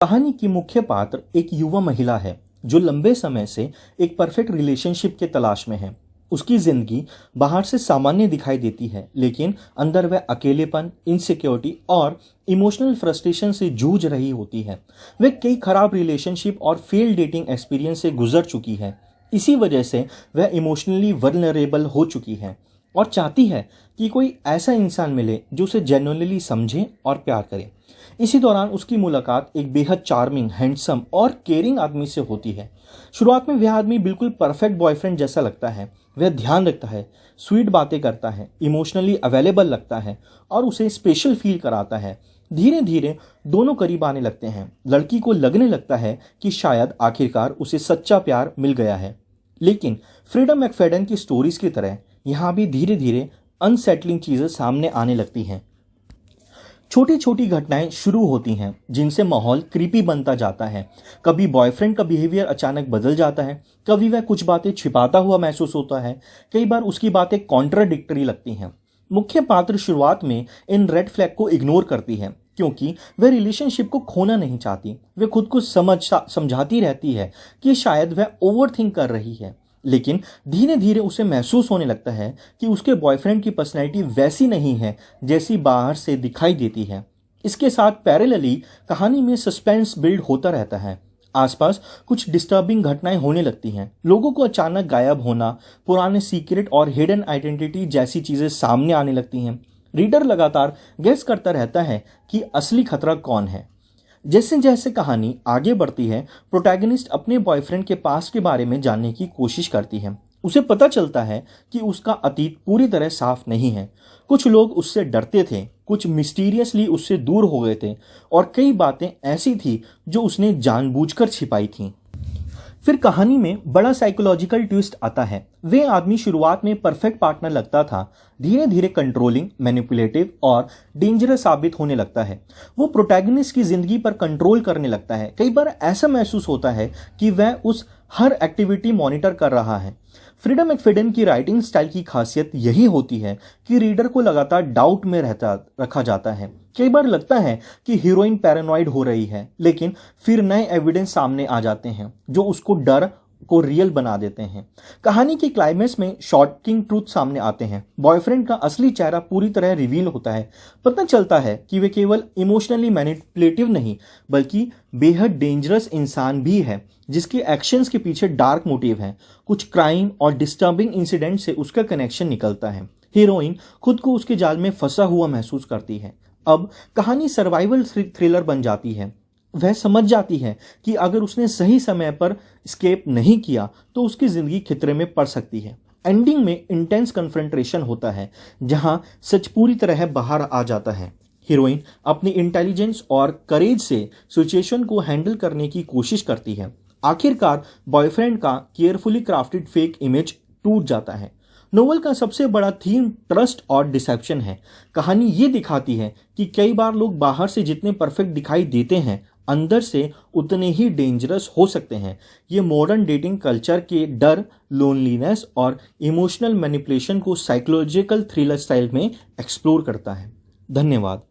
कहानी की मुख्य पात्र एक युवा महिला है जो लंबे समय से एक परफेक्ट रिलेशनशिप के तलाश में है। उसकी जिंदगी बाहर से सामान्य दिखाई देती है, लेकिन अंदर वह अकेलेपन, इनसिक्योरिटी और इमोशनल फ्रस्ट्रेशन से जूझ रही होती है। वह कई खराब रिलेशनशिप और फेल डेटिंग एक्सपीरियंस से गुजर चुकी है। इसी वजह से वह इमोशनली वल्नरेबल हो चुकी है और चाहती है कि कोई ऐसा इंसान मिले जो उसे जेन्युइनली समझे और प्यार करे। इसी दौरान उसकी मुलाकात एक बेहद चार्मिंग, हैंडसम और केयरिंग आदमी से होती है। शुरुआत में वह आदमी बिल्कुल परफेक्ट बॉयफ्रेंड जैसा लगता है। वह ध्यान रखता है, स्वीट बातें करता है, इमोशनली अवेलेबल लगता है और उसे स्पेशल फील कराता है। धीरे धीरे दोनों करीब आने लगते हैं। लड़की को लगने लगता है कि शायद आखिरकार उसे सच्चा प्यार मिल गया है। लेकिन फ्रीडम मैकफेडन की स्टोरीज की तरह यहाँ भी धीरे धीरे अनसेटलिंग चीजें सामने आने लगती हैं। छोटी छोटी घटनाएं शुरू होती हैं जिनसे माहौल क्रीपी बनता जाता है। कभी बॉयफ्रेंड का बिहेवियर अचानक बदल जाता है, कभी वह कुछ बातें छिपाता हुआ महसूस होता है, कई बार उसकी बातें कॉन्ट्राडिक्टरी लगती हैं। मुख्य पात्र शुरुआत में इन रेड फ्लैग को इग्नोर करती है क्योंकि वह रिलेशनशिप को खोना नहीं चाहती। वह खुद को समझाती रहती है कि शायद वह ओवरथिंक कर रही है, लेकिन धीरे धीरे उसे महसूस होने लगता है कि उसके बॉयफ्रेंड की पर्सनैलिटी वैसी नहीं है जैसी बाहर से दिखाई देती है। इसके साथ पैरेलली कहानी में सस्पेंस बिल्ड होता रहता है। आसपास कुछ डिस्टर्बिंग घटनाएं होने लगती हैं। लोगों को अचानक गायब होना, पुराने सीक्रेट और हिडन आइडेंटिटी जैसी चीजें सामने आने लगती हैं। रीडर लगातार गेस करता रहता है कि असली खतरा कौन है। जैसे जैसे कहानी आगे बढ़ती है, प्रोटैगनिस्ट अपने बॉयफ्रेंड के पास्ट के बारे में जानने की कोशिश करती है। उसे पता चलता है कि उसका अतीत पूरी तरह साफ नहीं है। कुछ लोग उससे डरते थे, कुछ मिस्टीरियसली उससे दूर हो गए थे और कई बातें ऐसी थी जो उसने जानबूझकर छिपाई थीं। फिर कहानी में बड़ा साइकोलॉजिकल ट्विस्ट आता है। वे आदमी शुरुआत में परफेक्ट पार्टनर लगता था, धीरे धीरे कंट्रोलिंग, मैनिपुलेटिव और डेंजरस साबित होने लगता है। वो प्रोटैगनिस्ट की जिंदगी पर कंट्रोल करने लगता है। कई बार ऐसा महसूस होता है कि वह उस हर एक्टिविटी मॉनिटर कर रहा है। फ्रीडम मैकफेडन की राइटिंग स्टाइल की खासियत यही होती है कि रीडर को लगातार डाउट में रखा जाता है। कई बार लगता है कि हीरोइन पैरानॉइड हो रही है, लेकिन फिर नए एविडेंस सामने आ जाते हैं जो उसको डर को रियल बना देते हैं। कहानी के क्लाइमेक्स में शॉकिंग ट्रूथ सामने आते हैं। बॉयफ्रेंड का असली चेहरा पूरी तरह रिवील होता है। पता चलता है कि वे केवल इमोशनली मैनिपुलेटिव नहीं बल्कि बेहद डेंजरस इंसान भी है, जिसके एक्शंस के पीछे डार्क मोटिव है। कुछ क्राइम और डिस्टर्बिंग इंसिडेंट से उसका कनेक्शन निकलता है। हीरोइन खुद को उसके जाल में फंसा हुआ महसूस करती है। अब कहानी सर्वाइवल थ्रिलर बन जाती है। वह समझ जाती है कि अगर उसने सही समय पर एस्केप नहीं किया तो उसकी जिंदगी खतरे में पड़ सकती है। एंडिंग में इंटेंस कन्फ्रंटेशन होता है जहां सच पूरी तरह बाहर आ जाता है। हीरोइन अपनी इंटेलिजेंस और करेज से सिचुएशन को हैंडल करने की कोशिश करती है। आखिरकार बॉयफ्रेंड का केयरफुली क्राफ्टेड फेक इमेज टूट जाता है। नोवेल का सबसे बड़ा थीम ट्रस्ट और डिसेप्शन है। कहानी ये दिखाती है कि कई बार लोग बाहर से जितने परफेक्ट दिखाई देते हैं, अंदर से उतने ही डेंजरस हो सकते हैं। ये मॉडर्न डेटिंग कल्चर के डर, लोनलीनेस और इमोशनल मैनिपुलेशन को साइकोलॉजिकल थ्रिलर स्टाइल में एक्सप्लोर करता है। धन्यवाद।